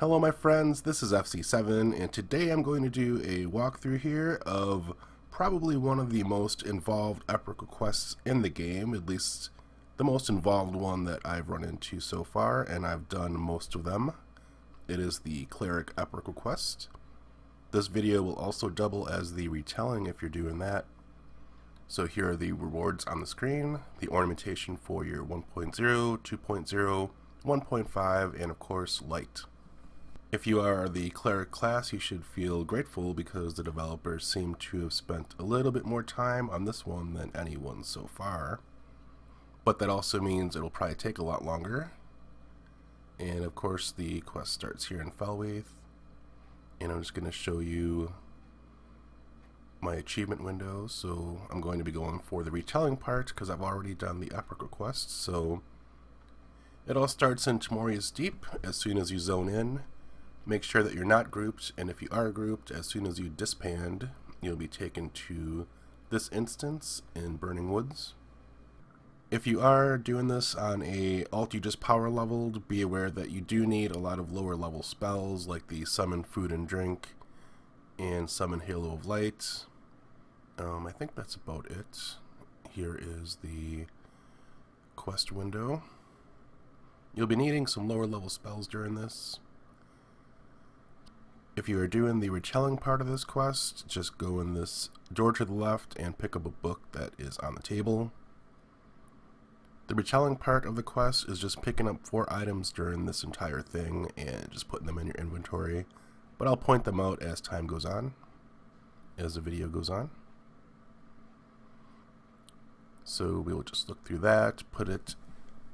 Hello my friends, this is FC7 and today I'm going to do a walkthrough here of probably one of the most involved EverQuests in the game, at least the most involved one that I've run into so far, and I've done most of them. It is the Cleric EverQuest. This video will also double as the retelling if you're doing that. So here are the rewards on the screen, the ornamentation for your 1.0, 2.0, 1.5, and of course light. If you are the Cleric class, you should feel grateful because the developers seem to have spent a little bit more time on this one than anyone so far. But that also means it'll probably take a lot longer. And of course the quest starts here in Felwaith. And I'm just going to show you my achievement window. So I'm going to be going for the retelling part because I've already done the EverQuest. So it all starts in Timorous Deep as soon as you zone in. Make sure that you're not grouped, and if you are grouped, as soon as you disband, you'll be taken to this instance in Burning Woods. If you are doing this on a alt you just power leveled, be aware that you do need a lot of lower level spells like the Summon Food and Drink and Summon Halo of Light. I think that's about it. Here is the quest window. You'll be needing some lower level spells during this. If you are doing the retelling part of this quest, just go in this door to the left and pick up a book that is on the table. The retelling part of the quest is just picking up 4 items during this entire thing and just putting them in your inventory, but I'll point them out as time goes on, as the video goes on. So we will just look through that, put it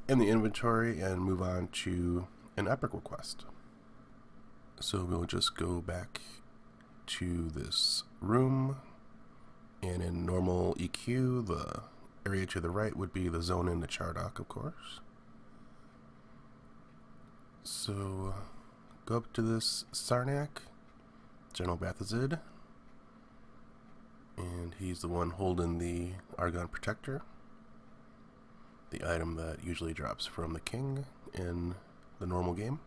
in the inventory, and move on to an EverQuest. So we'll just go back to this room, and in normal EQ, the area to the right would be the zone in the Sarnak, of course. So go up to this Sarnak, General Bathazid, and he's the one holding the Argon Protector, the item that usually drops from the king in the normal game.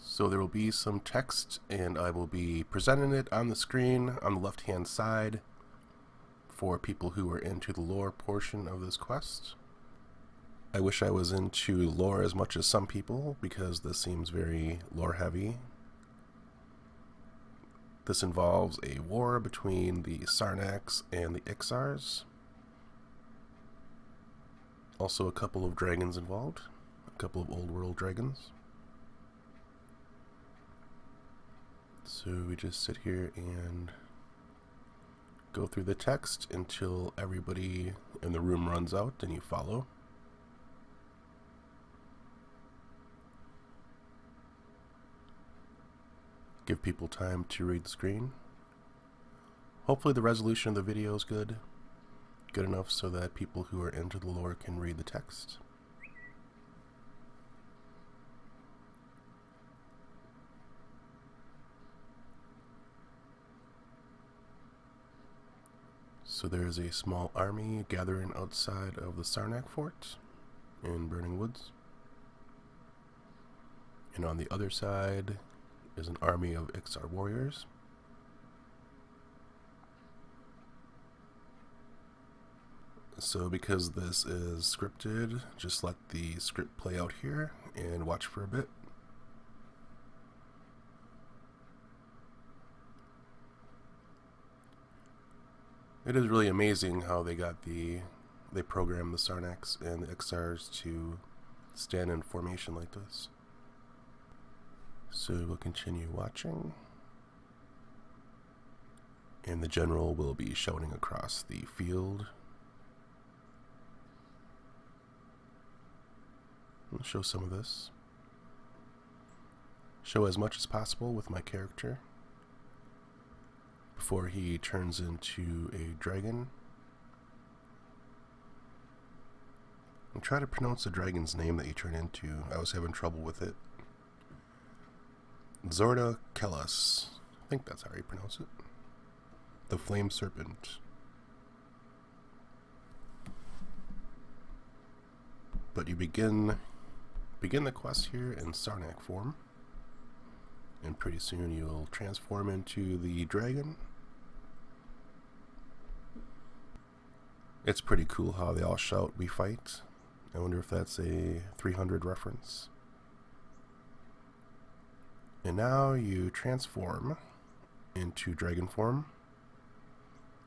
So there will be some text, and I will be presenting it on the screen on the left hand side for people who are into the lore portion of this quest. I wish I was into lore as much as some people because this seems very lore heavy. This involves a war between the Sarnaks and the Ixars. Also a couple of dragons involved, a couple of old world dragons. So we just sit here and go through the text until everybody in the room runs out and you follow. Give people time to read the screen. Hopefully the resolution of the video is good enough so that people who are into the lore can read the text. So there is a small army gathering outside of the Sarnak fort in Burning Woods. And on the other side is an army of Ixar warriors. So because this is scripted, just let the script play out here and watch for a bit. It is really amazing how they programmed the Sarnaks and the Ixars to stand in formation like this. So we'll continue watching. And the general will be shouting across the field. I'll show some of this. Show as much as possible with my character before he turns into a dragon. And try to pronounce the dragon's name that you turn into. I was having trouble with it. Zorda Kellis. I think that's how you pronounce it. The Flame Serpent. But you begin begin the quest here in Sarnak form, and pretty soon you'll transform into the dragon. It's pretty cool how they all shout, "We fight." I wonder if that's a 300 reference. And now you transform into dragon form,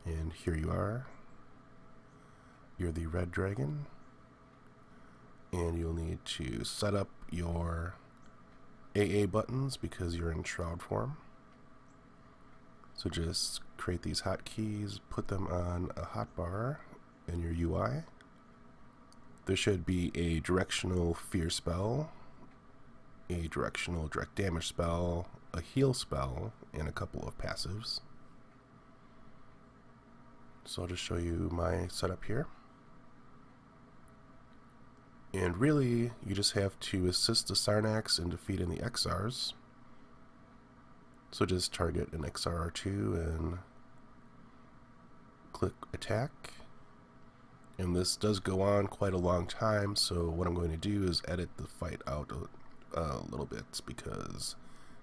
and here you are. You're the red dragon, and you'll need to set up your AA buttons because you're in shroud form. So just create these hotkeys, put them on a hotbar in your UI. There should be a directional fear spell, a directional direct damage spell, a heal spell, and a couple of passives. So I'll just show you my setup here. And really, you just have to assist the Sarnaks in defeating the XRs. So just target an XR or two and click attack. And this does go on quite a long time, so what I'm going to do is edit the fight out a little bit because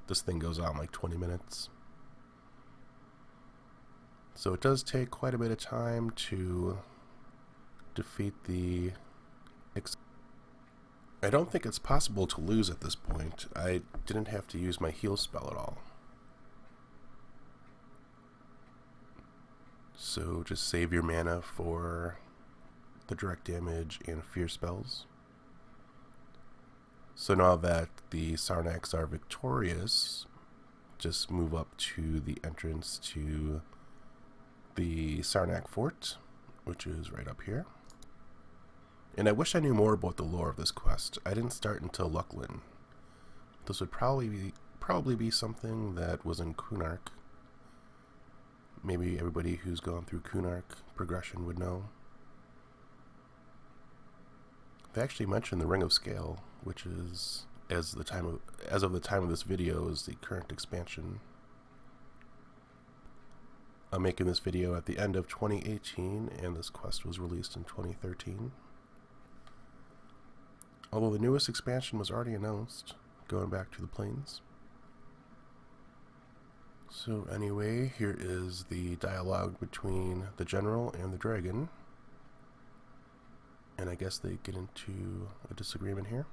this thing goes on like 20 minutes. So it does take quite a bit of time to defeat the XR. I don't think it's possible to lose at this point. I didn't have to use my heal spell at all. So just save your mana for the direct damage and fear spells. So now that the Sarnaks are victorious, just move up to the entrance to the Sarnak fort, which is right up here. And I wish I knew more about the lore of this quest. I didn't start until Lucklin. This would probably be something that was in Kunark. Maybe everybody who's gone through Kunark progression would know. They actually mentioned the Ring of Scale, which is, as of the time of this video, is the current expansion. I'm making this video at the end of 2018, and this quest was released in 2013. Although the newest expansion was already announced, going back to the plains. So anyway, here is the dialogue between the general and the dragon. And I guess they get into a disagreement here.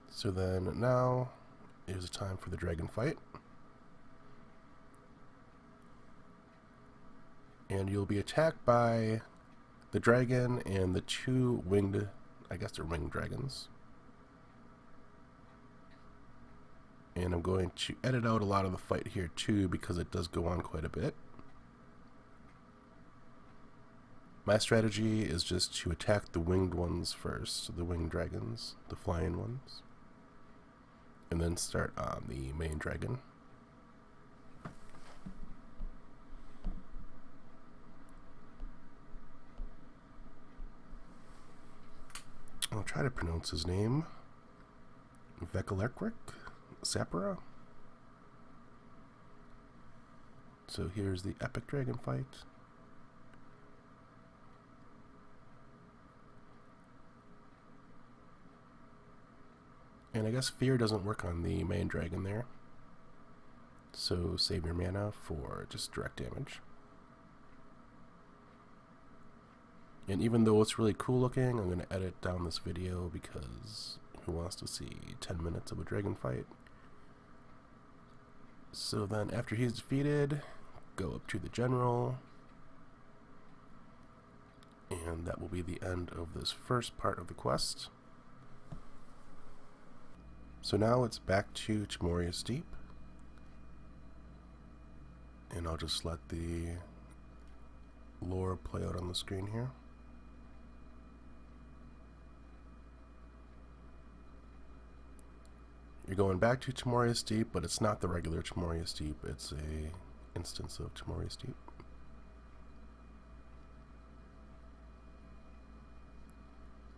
So then now is the time for the dragon fight. And you'll be attacked by the dragon and the two winged, I guess they're winged dragons. And I'm going to edit out a lot of the fight here too because it does go on quite a bit. My strategy is just to attack the winged ones first, the winged dragons, the flying ones, and then start on the main dragon. I'll try to pronounce his name. Vekalerkrik? Sapra? So here's the epic dragon fight. And I guess fear doesn't work on the main dragon there. So save your mana for just direct damage. And even though it's really cool looking, I'm going to edit down this video because who wants to see 10 minutes of a dragon fight? So then after he's defeated, go up to the general. And that will be the end of this first part of the quest. So now it's back to Timorous Deep. And I'll just let the lore play out on the screen here. You're going back to Timorous Deep, but it's not the regular Timorous Deep. It's a instance of Timorous Deep.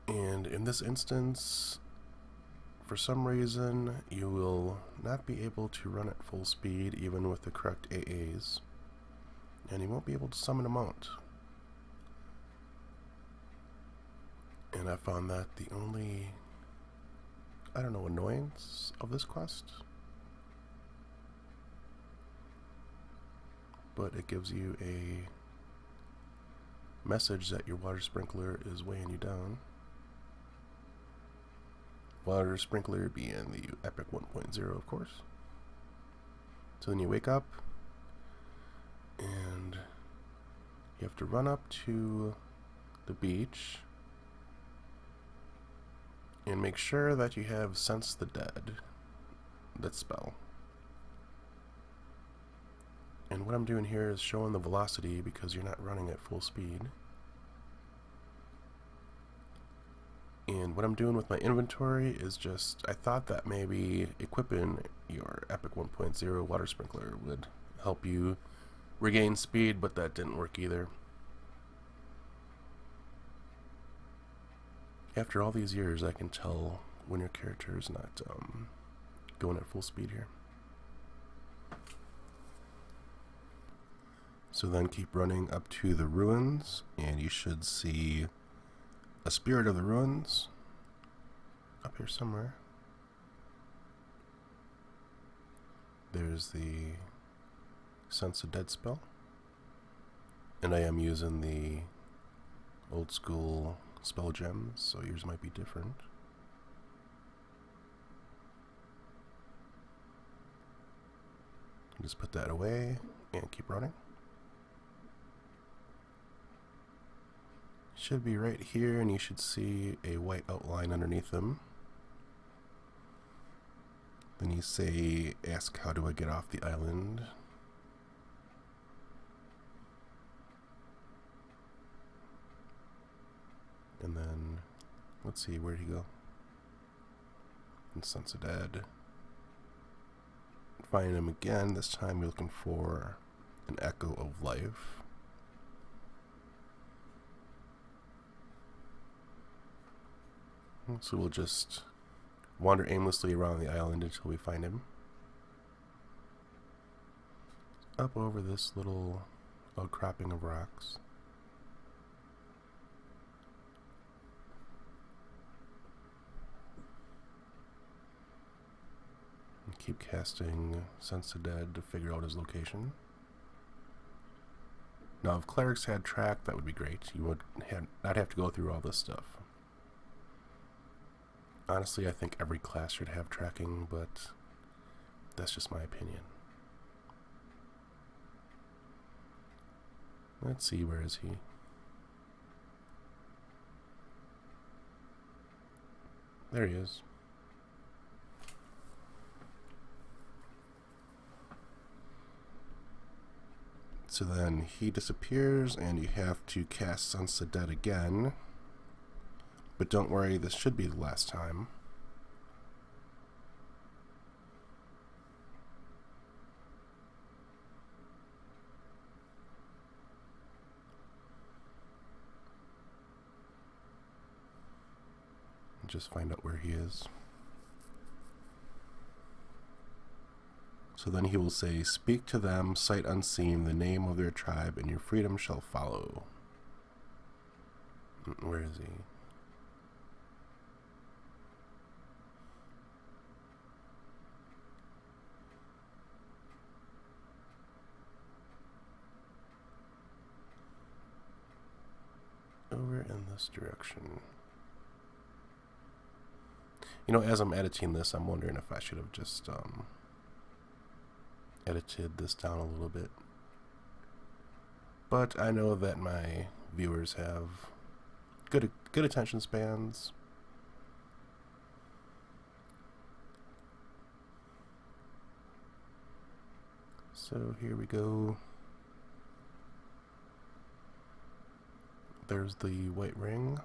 And in this instance, for some reason, you will not be able to run at full speed even with the correct AAs. and you won't be able to summon a mount. And I found that the only, I don't know, annoyance of this quest, but it gives you a message that your water sprinkler is weighing you down. Water sprinkler being the Epic 1.0, of course. So then you wake up and you have to run up to the beach and make sure that you have Sense the Dead, that spell. And what I'm doing here is showing the velocity because you're not running at full speed. And what I'm doing with my inventory is just, I thought that maybe equipping your Epic 1.0 water sprinkler would help you regain speed, but that didn't work either. After all these years, I can tell when your character is not going at full speed here. So then keep running up to the ruins, and you should see a Spirit of the Ruins up here somewhere. There's the Sense of Dead spell, and I am using the old school spell gems, so yours might be different. Just put that away and keep running. Should be right here, and you should see a white outline underneath them. Then you say, ask, how do I get off the island? And then, let's see, where'd he go? And Sense of Dead. Find him again. This time you're looking for an Echo of Life. So we'll just wander aimlessly around the island until we find him. Up over this little outcropping of rocks. And keep casting Sense of Dead to figure out his location. Now if Clerics had track, that would be great. You would not have to go through all this stuff. Honestly, I think every class should have tracking, but that's just my opinion. Let's see, where is he? There he is. So then he disappears, and you have to cast Sense of Dead again. But don't worry, this should be the last time. And just find out where he is. So then he will say, speak to them, sight unseen, the name of their tribe, and your freedom shall follow. Where is he? Over in this direction. You know, as I'm editing this, I'm wondering if I should have just edited this down a little bit. But I know that my viewers have good attention spans. So here we go. There's the white ring.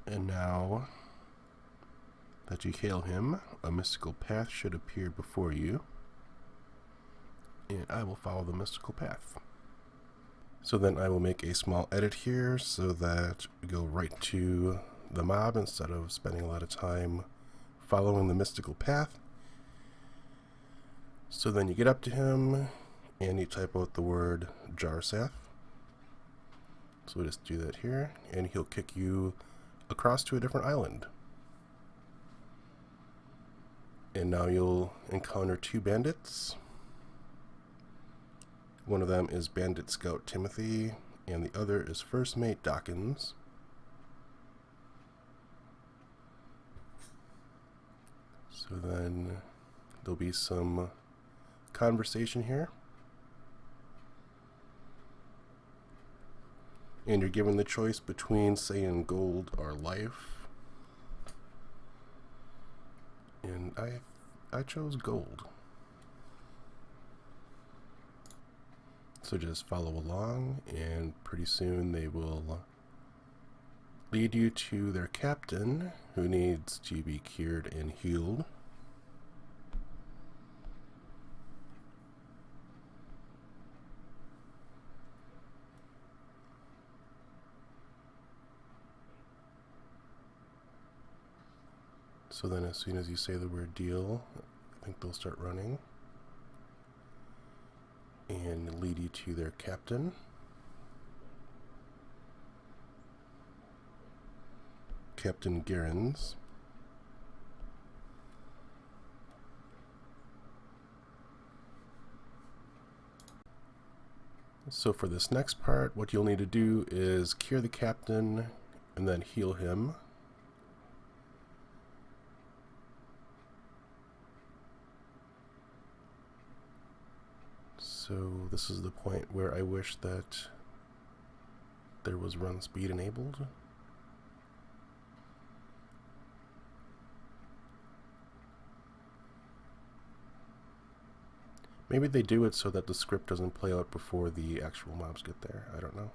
And now that you hail him, a mystical path should appear before you. And I will follow the mystical path. So then I will make a small edit here so that we go right to the mob instead of spending a lot of time following the mystical path. So then you get up to him and you type out the word Jarsath. So we'll just do that here, and he'll kick you across to a different island. And now you'll encounter two bandits. One of them is Bandit Scout Timothy, and the other is First Mate Dawkins. So then there'll be some conversation here. And you're given the choice between saying gold or life. And I chose gold. So just follow along, and pretty soon they will lead you to their captain, who needs to be cured and healed. So then as soon as you say the word deal, I think they'll start running and lead you to their captain. Captain Gerrans. So for this next part, what you'll need to do is cure the captain and then heal him. So this is the point where I wish that there was run speed enabled. Maybe they do it so that the script doesn't play out before the actual mobs get there. I don't know.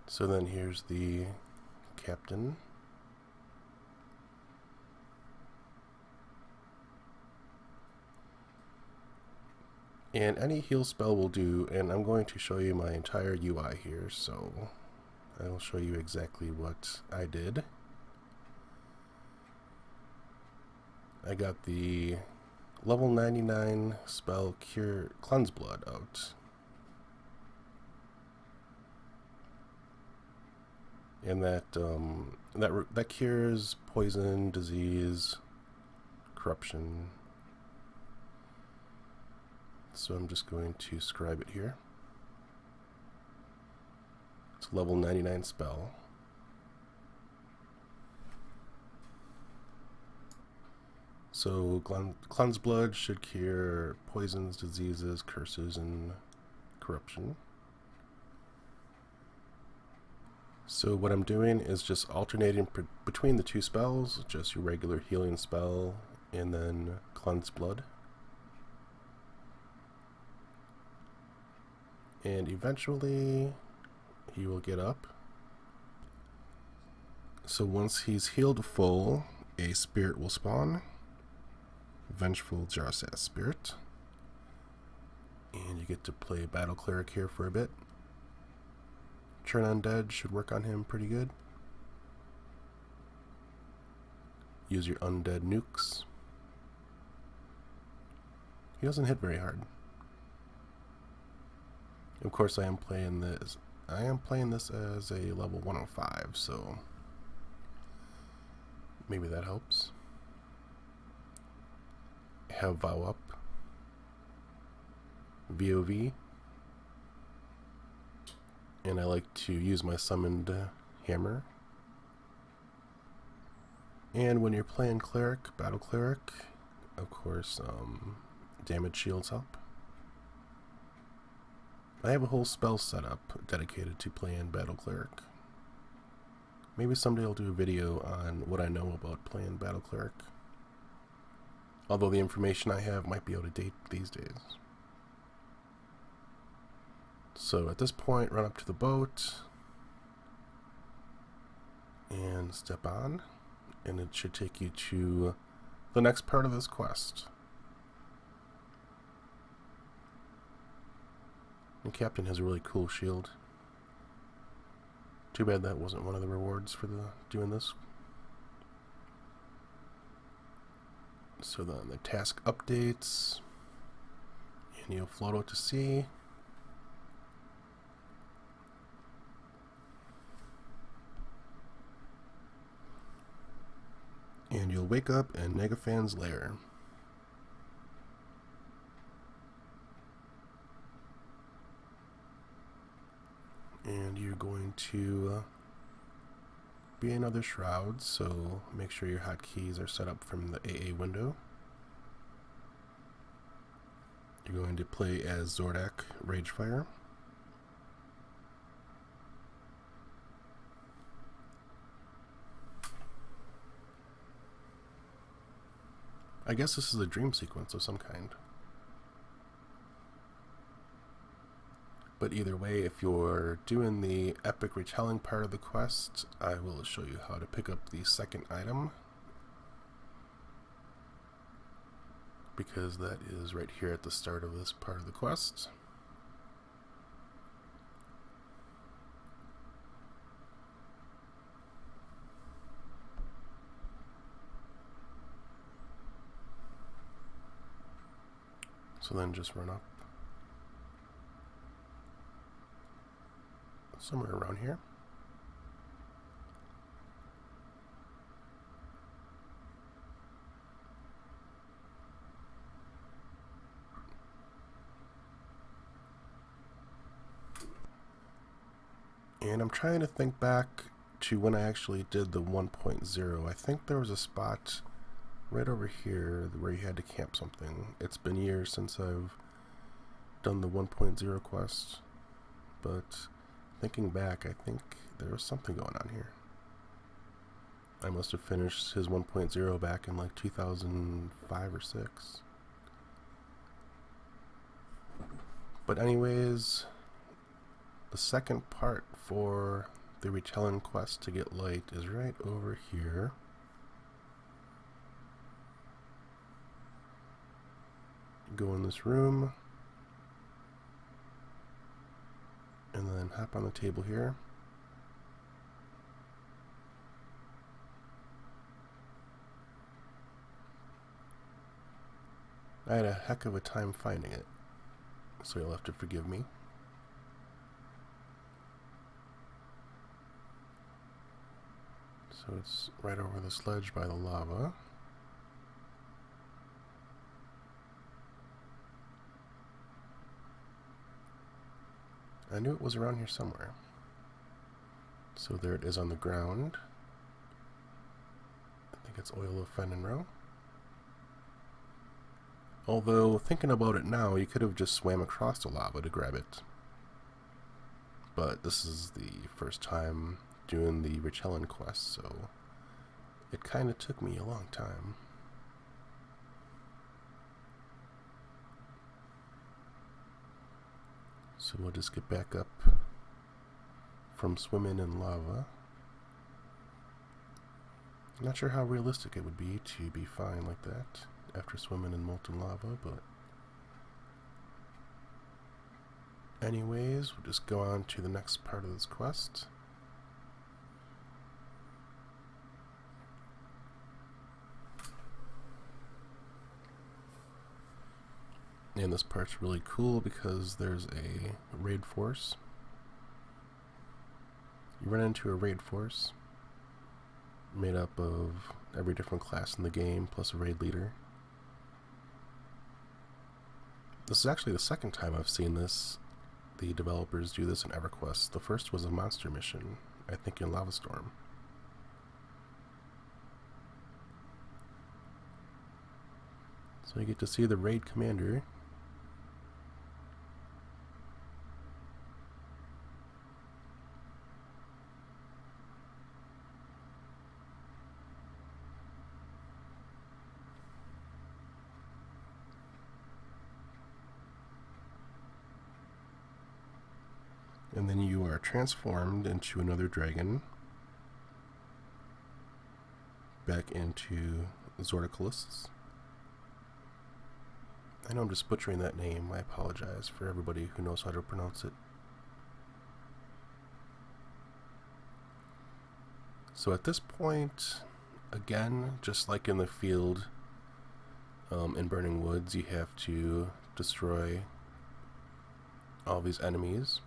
So then here's the captain. And any heal spell will do, and I'm going to show you my entire UI here, so I will show you exactly what I did. I got the level 99 spell Cure Cleanse Blood out. And that cures poison, disease, corruption. So I'm just going to scribe it here. It's a level 99 spell. So Cleanse Blood should cure poisons, diseases, curses, and corruption. So what I'm doing is just alternating between the two spells, just your regular healing spell and then Cleanse Blood. And eventually he will get up. So once he's healed full, a spirit will spawn. Vengeful Jarsath Spirit. And you get to play Battle Cleric here for a bit. Turn Undead should work on him pretty good. Use your Undead nukes. He doesn't hit very hard. Of course, I am playing this as a level 105, so maybe that helps. Have Vow up, VOV, and I like to use my summoned hammer. And when you're playing Cleric, Battle Cleric, of course, damage shields help. I have a whole spell setup dedicated to playing Battle Cleric. Maybe someday I'll do a video on what I know about playing Battle Cleric. Although the information I have might be out of date these days. So at this point, run up to the boat and step on, and it should take you to the next part of this quest. The captain has a really cool shield. Too bad that wasn't one of the rewards for doing this. So then the task updates, and you'll float out to sea. And you'll wake up in Negafan's lair. And you're going to be in other shrouds, so make sure your hotkeys are set up from the AA window. You're going to play as Sarnak Ragefire. I guess this is a dream sequence of some kind. But either way, if you're doing the epic retelling part of the quest, I will show you how to pick up the second item, because that is right here at the start of this part of the quest. So then just run up somewhere around here. And I'm trying to think back to when I actually did the 1.0. I think there was a spot right over here where you had to camp something. It's been years since I've done the 1.0 quest, but thinking back, I think there was something going on here. I must have finished his 1.0 back in like 2005 or 6. But anyways, the second part for the retelling quest to get light is right over here. Go in this room, and then hop on the table here. I had a heck of a time finding it, so you'll have to forgive me. So it's right over this ledge by the lava. I knew it was around here somewhere. So there it is on the ground. I think it's Oil of Fenrir. Although, thinking about it now, you could have just swam across the lava to grab it. But this is the first time doing the retelling quest, so it kind of took me a long time. So we'll just get back up from swimming in lava. I'm not sure how realistic it would be to be fine like that after swimming in molten lava, but anyways, we'll just go on to the next part of this quest. And this part's really cool because there's a raid force. You run into a raid force made up of every different class in the game plus a raid leader. This is actually the second time I've seen this. The developers do this in EverQuest. The first was a monster mission, I think in Lava Storm. So you get to see the raid commander. And then you are transformed into another dragon, back into Zordicalis. I know I'm just butchering that name. I apologize for everybody who knows how to pronounce it. So at this point, again, just like in the field, In Burning Woods, you have to destroy all these enemies.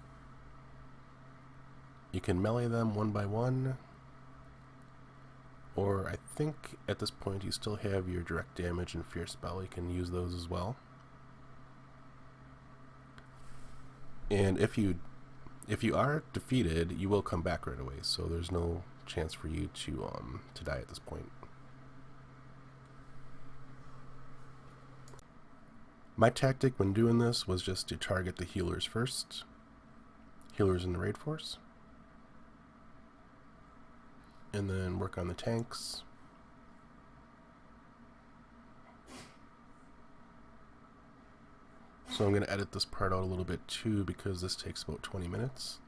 You can melee them one by one, or I think at this point you still have your direct damage and fear spell. You can use those as well. And if you are defeated, you will come back right away, so there's no chance for you to die at this point. My tactic when doing this was just to target the healers first. Healers in the raid force. And then work on the tanks. So I'm going to edit this part out a little bit too, because this takes about 20 minutes.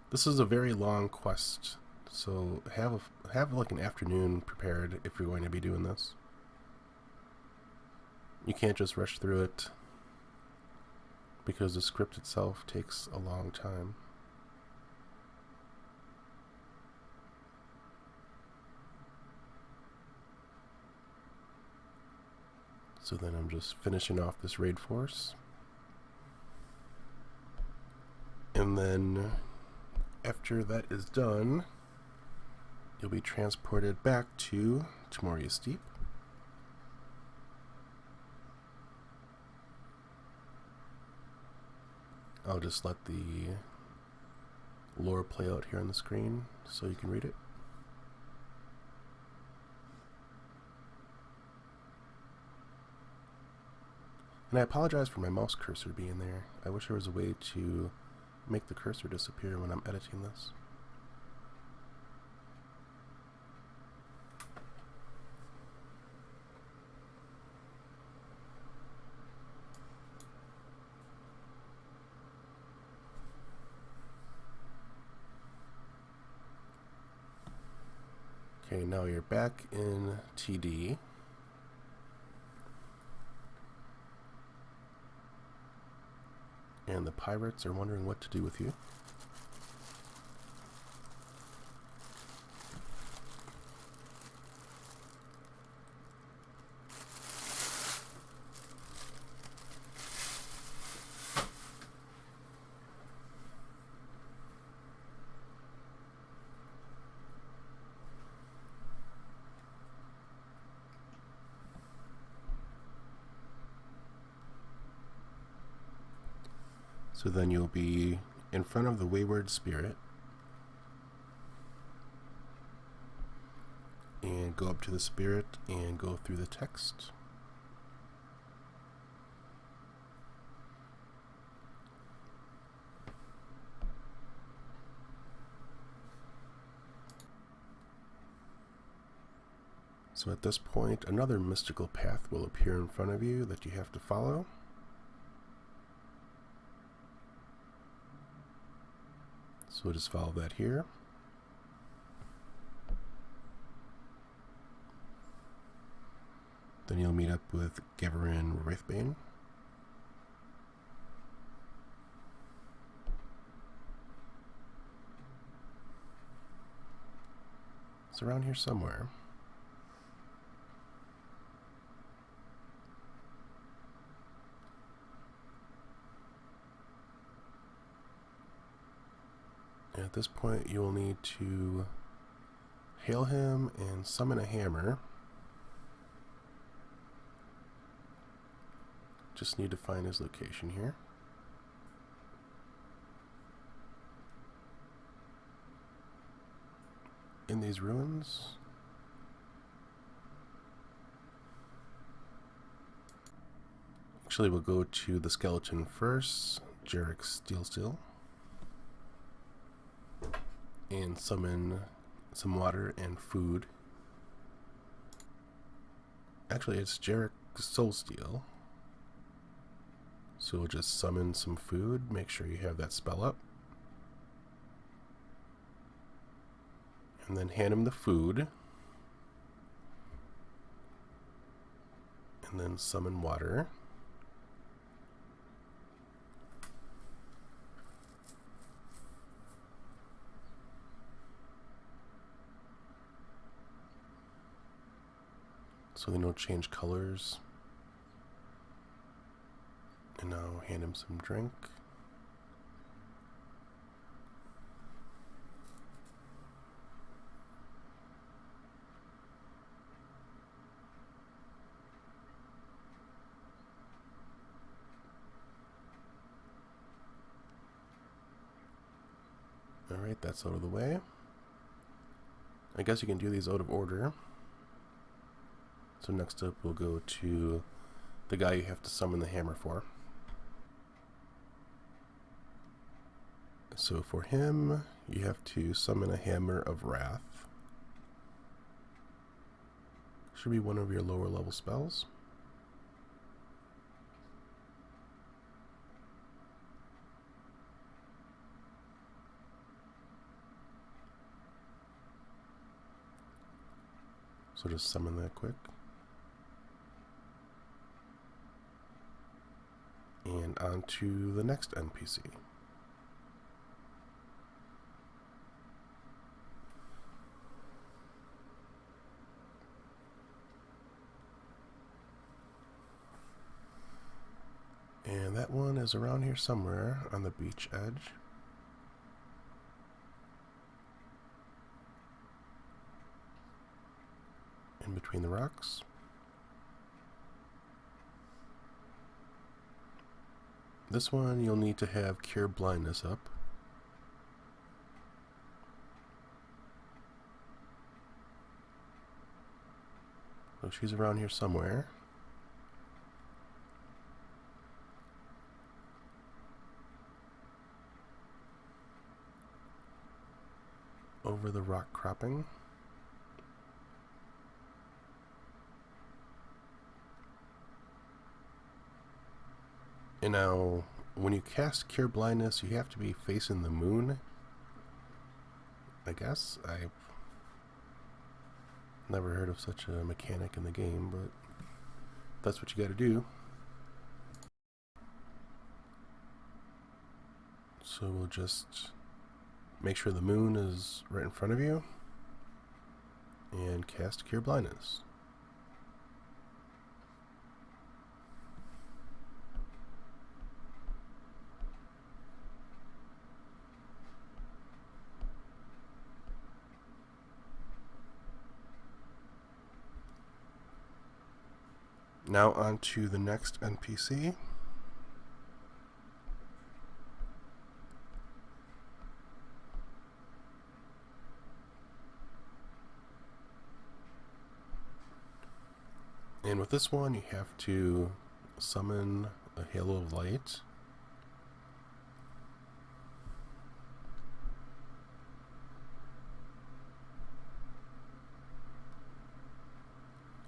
This is a very long quest, so have like an afternoon prepared if you're going to be doing this. You can't just rush through it, because the script itself takes a long time. So then I'm just finishing off this raid force. And then after that is done, you'll be transported back to Timorous Deep. I'll just let the lore play out here on the screen so you can read it. And I apologize for my mouse cursor being there. I wish there was a way to make the cursor disappear when I'm editing this. Okay, now you're back in TD. And the pirates are wondering what to do with you. So then you'll be in front of the Wayward Spirit and go up to the spirit and go through the text. So at this point, another mystical path will appear in front of you that you have to follow. So we'll just follow that here. Then you'll meet up with Gaverin Wraithbane. It's around here somewhere. At this point, you will need to hail him and summon a hammer. Just need to find his location here. In these ruins. Actually, we'll go to the skeleton first, Jarek Steel. And summon some water and food. Actually, it's Jarek Soulsteel. So we'll just summon some food. Make sure you have that spell up. And then hand him the food. And then summon water. So they don't change colors. And now hand him some drink. Alright, that's out of the way. I guess you can do these out of order. So next up we'll go to the guy you have to summon the hammer for. So for him, you have to summon a Hammer of Wrath. Should be one of your lower level spells. So just summon that quick. And on to the next NPC. And that one is around here somewhere on the beach edge. In between the rocks. This one you'll need to have Cure Blindness up. So she's around here somewhere. Over the rock cropping. And now, when you cast Cure Blindness, you have to be facing the moon. I guess. I've never heard of such a mechanic in the game, but that's what you gotta do. So we'll just make sure the moon is right in front of you and cast Cure Blindness. Now on to the next NPC. And with this one, you have to summon a Halo of Light.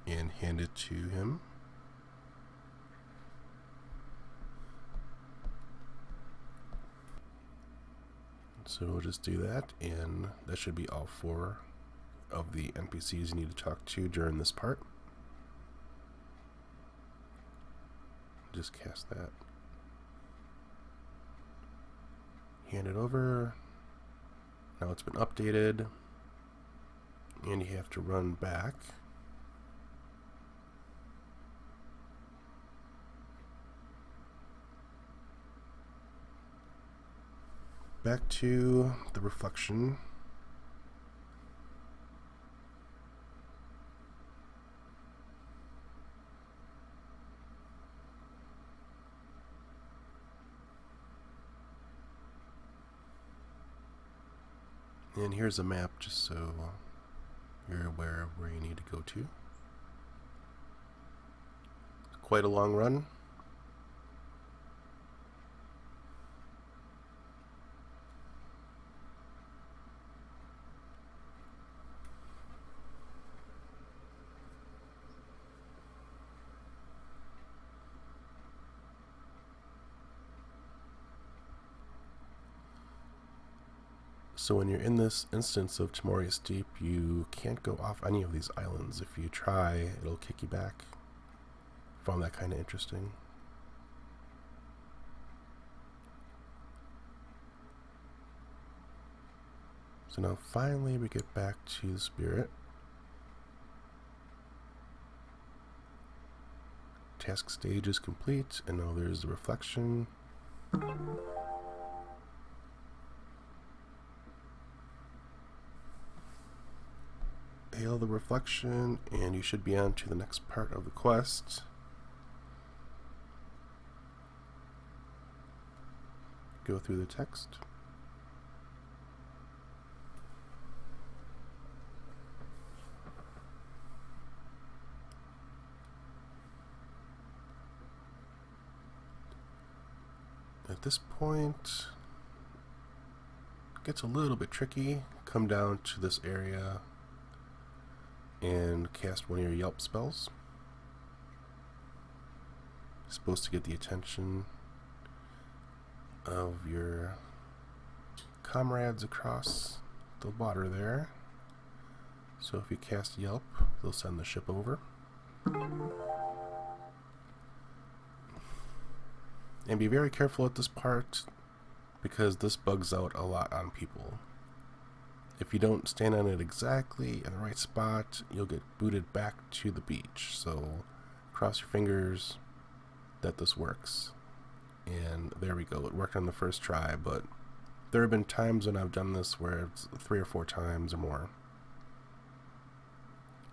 And hand it to him. So we'll just do that, and that should be all 4 of the NPCs you need to talk to during this part. Just cast that. Hand it over. Now it's been updated, and you have to run back. Back to the reflection. And here's a map just so you're aware of where you need to go to. Quite a long run. So when you're in this instance of Timorous Deep, you can't go off any of these islands. If you try, it'll kick you back. Found that kind of interesting. So now finally we get back to the spirit. task stage is complete, and now there's the reflection. Hail the reflection, and you should be on to the next part of the quest. Go through the text. At this point, it gets a little bit tricky. Come down to this area and cast one of your Yelp spells. It's supposed to get the attention of your comrades across the water there. So if you cast Yelp, they'll send the ship over. And be very careful at this part, because this bugs out a lot on people. If you don't stand on it exactly in the right spot, you'll get booted back to the beach. So cross your fingers that this works. And there we go. It worked on the first try, but there have been times when I've done this where it's 3 or 4 times or more.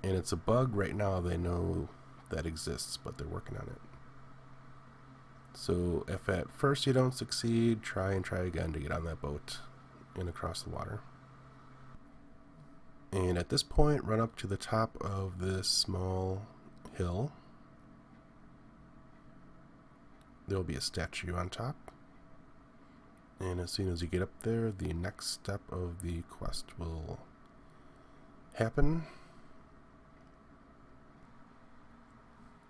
And it's a bug right now. They know that exists, but they're working on it. So if at first you don't succeed, try again to get on that boat and across the water. And at this point, run up to the top of this small hill. There will be a statue on top. And as soon as you get up there, the next step of the quest will happen.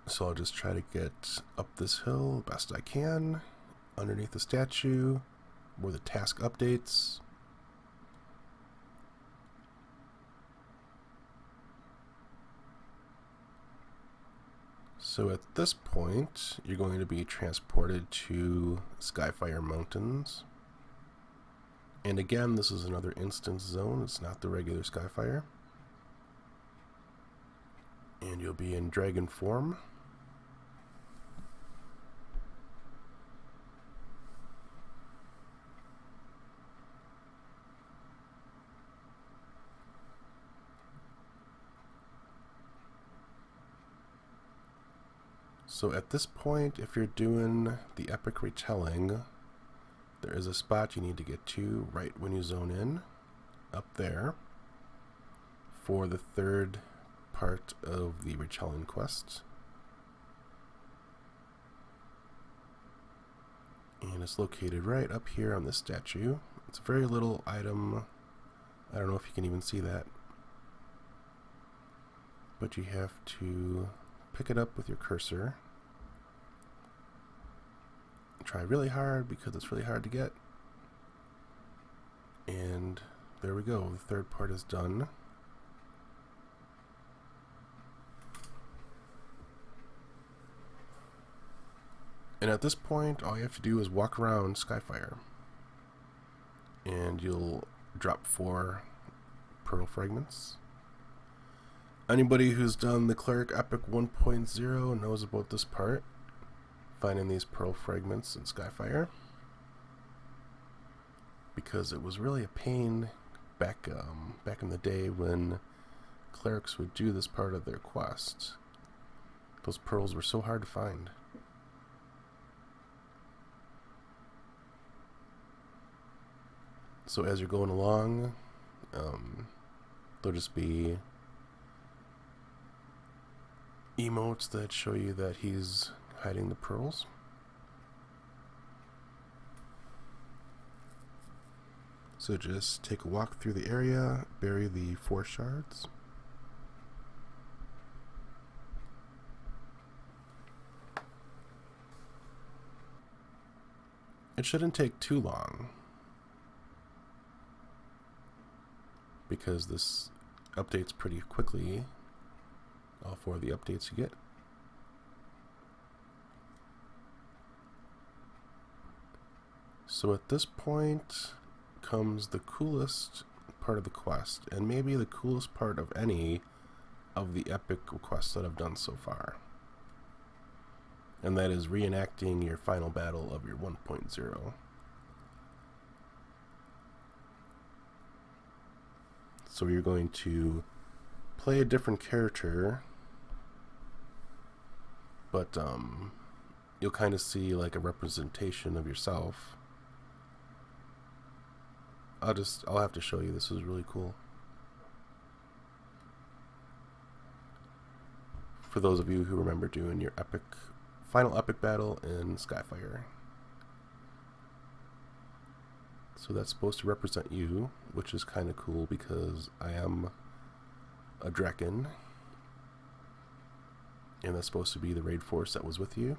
So I'll just try to get up this hill best I can, underneath the statue, where the task updates. So at this point, you're going to be transported to Skyfire Mountains. And again, this is another instance zone. It's not the regular Skyfire. And you'll be in dragon form. So at this point, if you're doing the epic retelling, there is a spot you need to get to right when you zone in, up there, for the third part of the retelling quest. And it's located right up here on this statue. It's a very little item. I don't know if you can even see that. But you have to pick it up with your cursor. Try really hard because it's really hard to get. And there we go. The third part is done. And at this point, all you have to do is walk around Skyfire. And you'll drop 4 pearl fragments. Anybody who's done the Cleric Epic 1.0 knows about this part. Finding these pearl fragments in Skyfire. Because it was really a pain back in the day when clerics would do this part of their quest. Those pearls were so hard to find. So as you're going along, there'll just be emotes that show you that he's hiding the pearls. So just take a walk through the area, bury the 4 shards. It shouldn't take too long, because this updates pretty quickly, all 4 of the updates you get. So at this point comes the coolest part of the quest, and maybe the coolest part of any of the epic quests that I've done so far. and that is reenacting your final battle of your 1.0. So you're going to play a different character, but you'll kind of see like a representation of yourself. I'll have to show you. This is really cool. For those of you who remember doing your final epic battle in Skyfire. So that's supposed to represent you, which is kind of cool because I am a Draken, and that's supposed to be the raid force that was with you.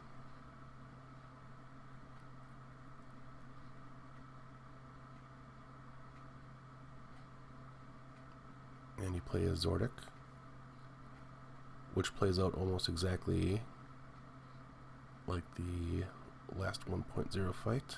And you play as Zordic, which plays out almost exactly like the last 1.0 fight.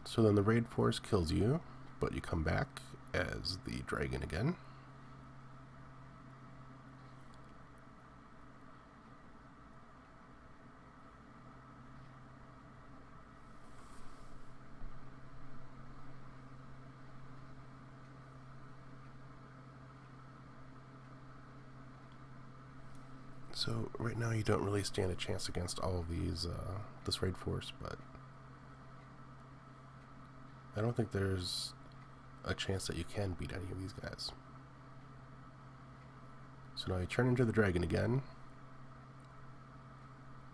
So then the raid force kills you, but you come back as the dragon again. So right now you don't really stand a chance against all of these, this raid force, but I don't think there's a chance that you can beat any of these guys. So now you turn into the dragon again,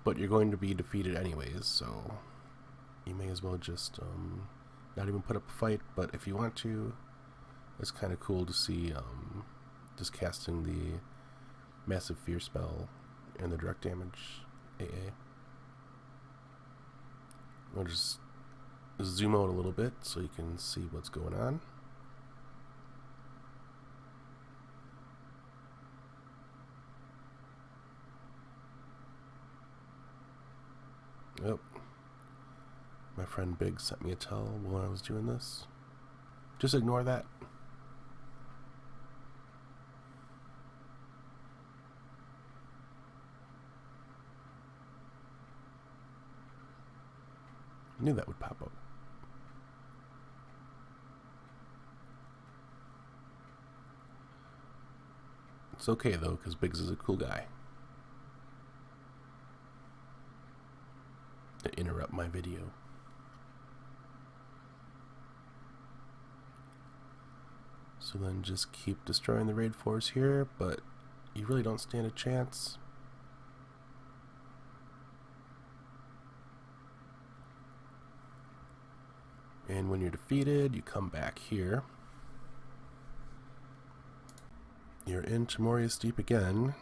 but you're going to be defeated anyways, so you may as well just not even put up a fight. But if you want to, it's kind of cool to see just casting the massive fear spell and the direct damage AA. We'll just zoom out a little bit so you can see what's going on. Oh, my friend Big sent me a tell while I was doing this. Just ignore that. I knew that would pop up. It's okay though, because Biggs is a cool guy. To interrupt my video. So then just keep destroying the raid force here, but you really don't stand a chance. And when you're defeated, you come back here. You're in Timorous Deep again.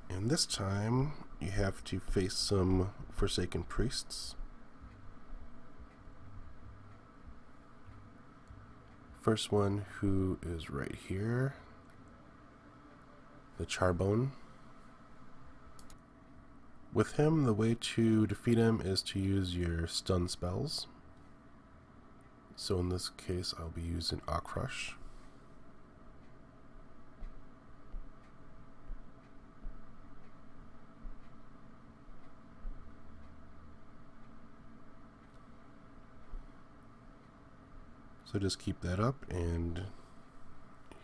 And this time, you have to face some Forsaken Priests. First one, who is right here, the Charbone. With him, the way to defeat him is to use your stun spells. So in this case, I'll be using Crush. So just keep that up and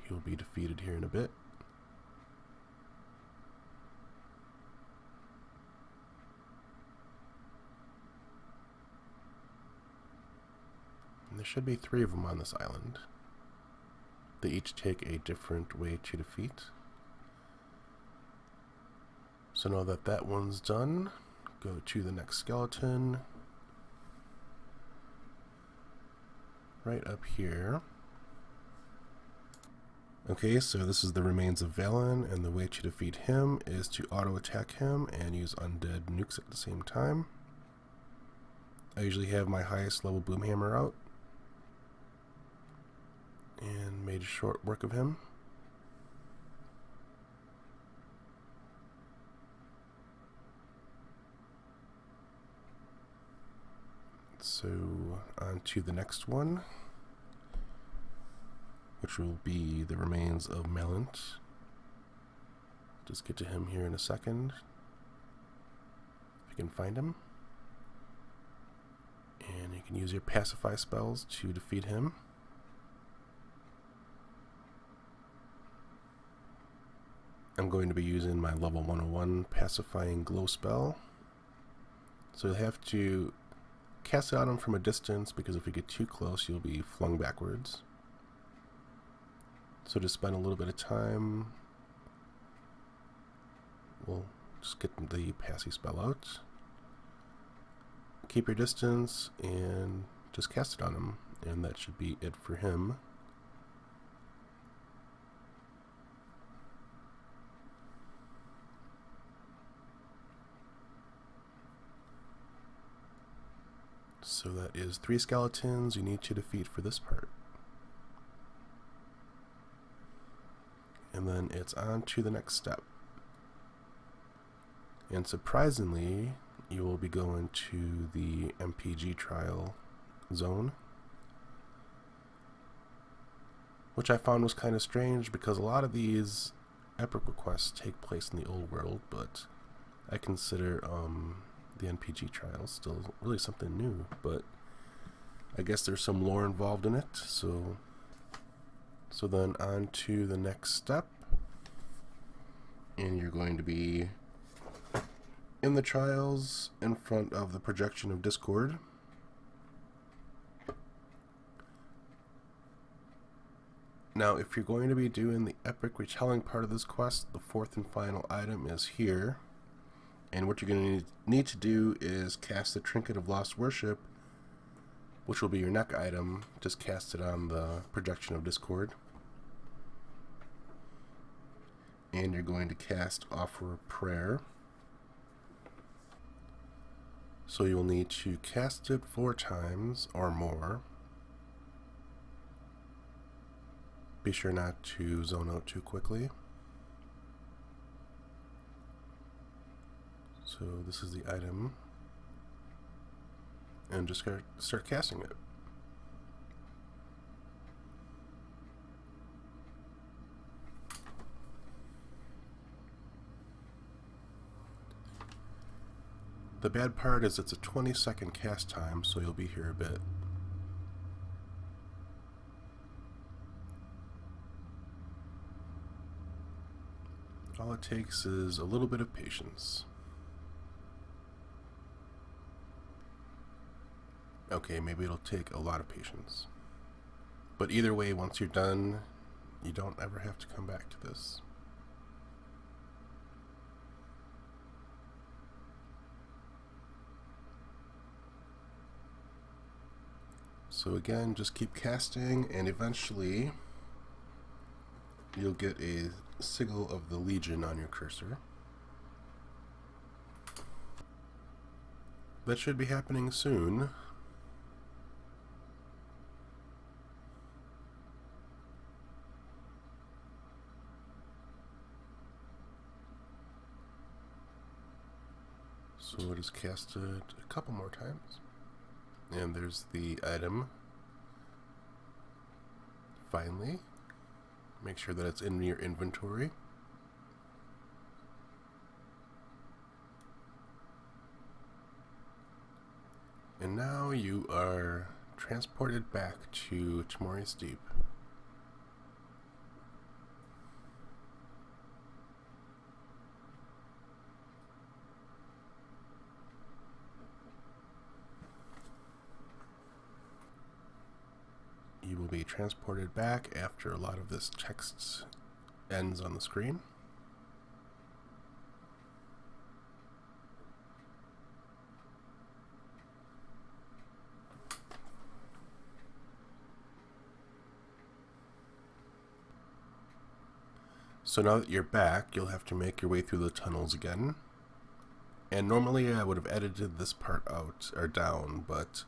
he'll be defeated here in a bit. And there should be 3 of them on this island. They each take a different way to defeat. So now that that one's done, go to the next skeleton. Right up here. Okay, so this is the remains of Valen, and the way to defeat him is to auto-attack him and use undead nukes at the same time. I usually have my highest level Boomhammer out. And made short work of him. So on to the next one, which will be the remains of Melent. Just get to him here in a second, if you can find him. And you can use your pacify spells to defeat him. I'm going to be using my level 101 pacifying glow spell. So you'll have to cast it on him from a distance, because if you get too close you'll be flung backwards. So to spend a little bit of time, we'll just get the passy spell out. Keep your distance and just cast it on him, and that should be it for him. So that is 3 skeletons you need to defeat for this part. And then it's on to the next step. And surprisingly, you will be going to the MPG trial zone, which I found was kind of strange, because a lot of these EverQuests take place in the old world, but I consider the NPG trials still really something new. But I guess there's some lore involved in it, so then on to the next step, and you're going to be in the trials in front of the projection of Discord. Now, if you're going to be doing the epic retelling part of this quest, the 4th and final item is here. And what you're going to need to do is cast the Trinket of Lost Worship, which will be your neck item. Just cast it on the projection of Discord. And you're going to cast Offer a Prayer. So you'll need to cast it 4 times or more. Be sure not to zone out too quickly. So this is the item, and just start casting it. The bad part is it's a 20-second cast time, so you'll be here a bit. All it takes is a little bit of patience. Okay, maybe it'll take a lot of patience. But either way, once you're done, you don't ever have to come back to this. So again, just keep casting, and eventually you'll get a sigil of the Legion on your cursor. That should be happening soon. So we'll just cast it a couple more times. And there's the item. Finally, make sure that it's in your inventory. And now you are transported back to Timorous Deep. You will be transported back after a lot of this text ends on the screen. So now that you're back, you'll have to make your way through the tunnels again. And normally I would have edited this part out or down, but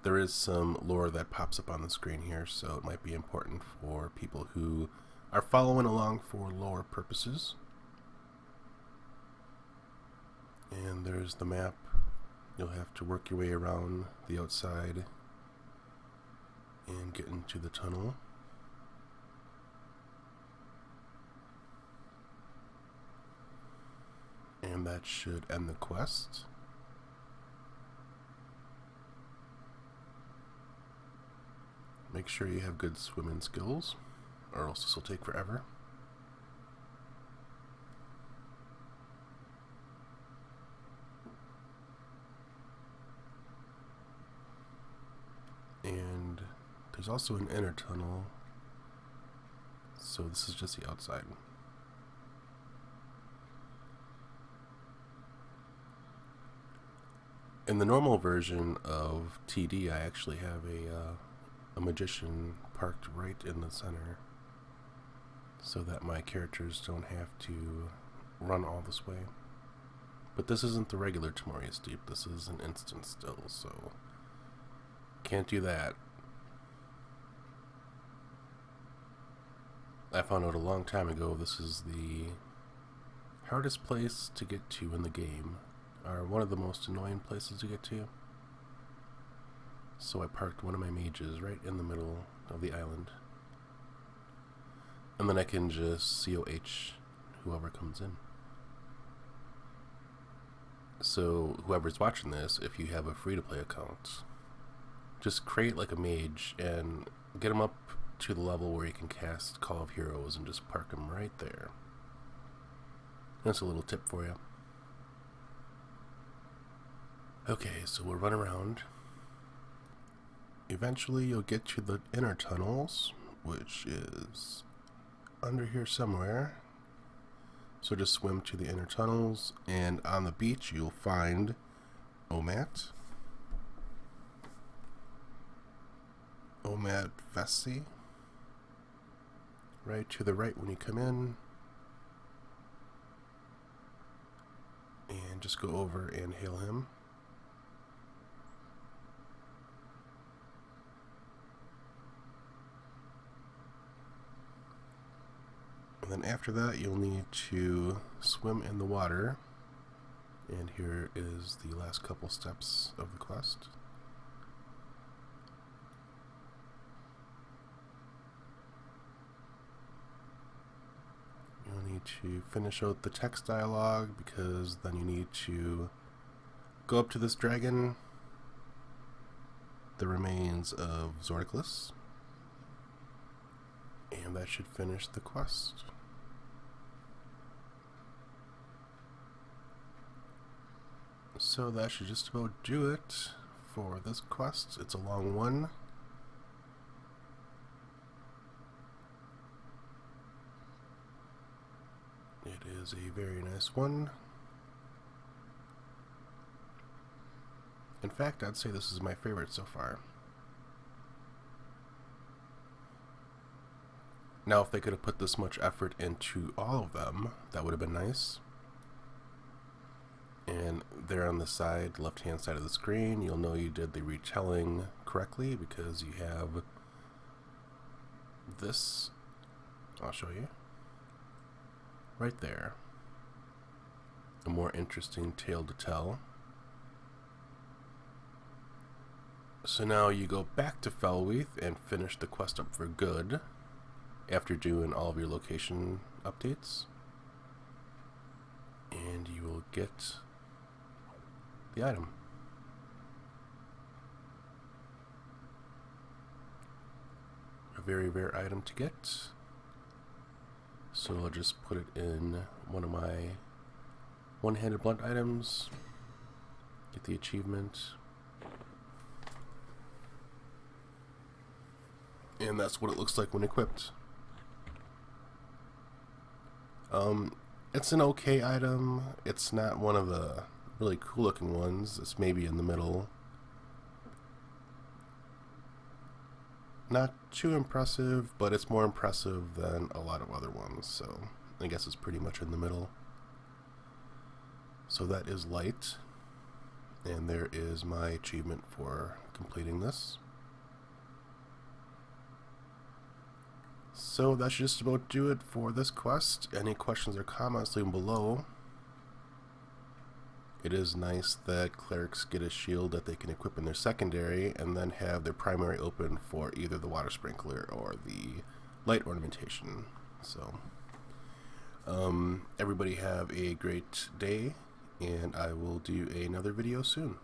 there is some lore that pops up on the screen here, so it might be important for people who are following along for lore purposes. And there's the map. You'll have to work your way around the outside and get into the tunnel. And that should end the quest. Make sure you have good swimming skills, or else this will take forever. And there's also an inner tunnel, so this is just the outside. In the normal version of TD, I actually have a magician parked right in the center, so that my characters don't have to run all this way. But this isn't the regular Timorous Deep, this is an instance still, so can't do that. I found out a long time ago this is the hardest place to get to in the game, or one of the most annoying places to get to. So I parked one of my mages right in the middle of the island. And then I can just COH whoever comes in. So whoever's watching this, if you have a free-to-play account, just create like a mage and get them up to the level where you can cast Call of Heroes and just park them right there. That's a little tip for you. Okay, so we'll run around. Eventually you'll get to the inner tunnels, which is under here somewhere. So just swim to the inner tunnels, and on the beach you'll find Omat Vessi. Right to the right when you come in. And just go over and hail him. And then after that you'll need to swim in the water, and here is the last couple steps of the quest. You'll need to finish out the text dialogue, because then you need to go up to this dragon, the remains of Zordiclus, and that should finish the quest. So that should just about do it for this quest. It's a long one. It is a very nice one. In fact, I'd say this is my favorite so far. Now, if they could have put this much effort into all of them, that would have been nice. And there on the side, left-hand side of the screen, you'll know you did the retelling correctly, because you have this. I'll show you. Right there. A more interesting tale to tell. So now you go back to Felweath and finish the quest up for good, after doing all of your location updates, and you will get the item. A very rare item to get, so I'll just put it in one of my one-handed blunt items, get the achievement, and that's what it looks like when equipped. It's an okay item. It's not one of the really cool looking ones. It's maybe in the middle. Not too impressive, but it's more impressive than a lot of other ones, so I guess it's pretty much in the middle. So that is light. And there is my achievement for completing this. So that should just about do it for this quest. Any questions or comments, leave them below. It is nice that clerics get a shield that they can equip in their secondary and then have their primary open for either the water sprinkler or the light ornamentation. So everybody have a great day, and I will do another video soon.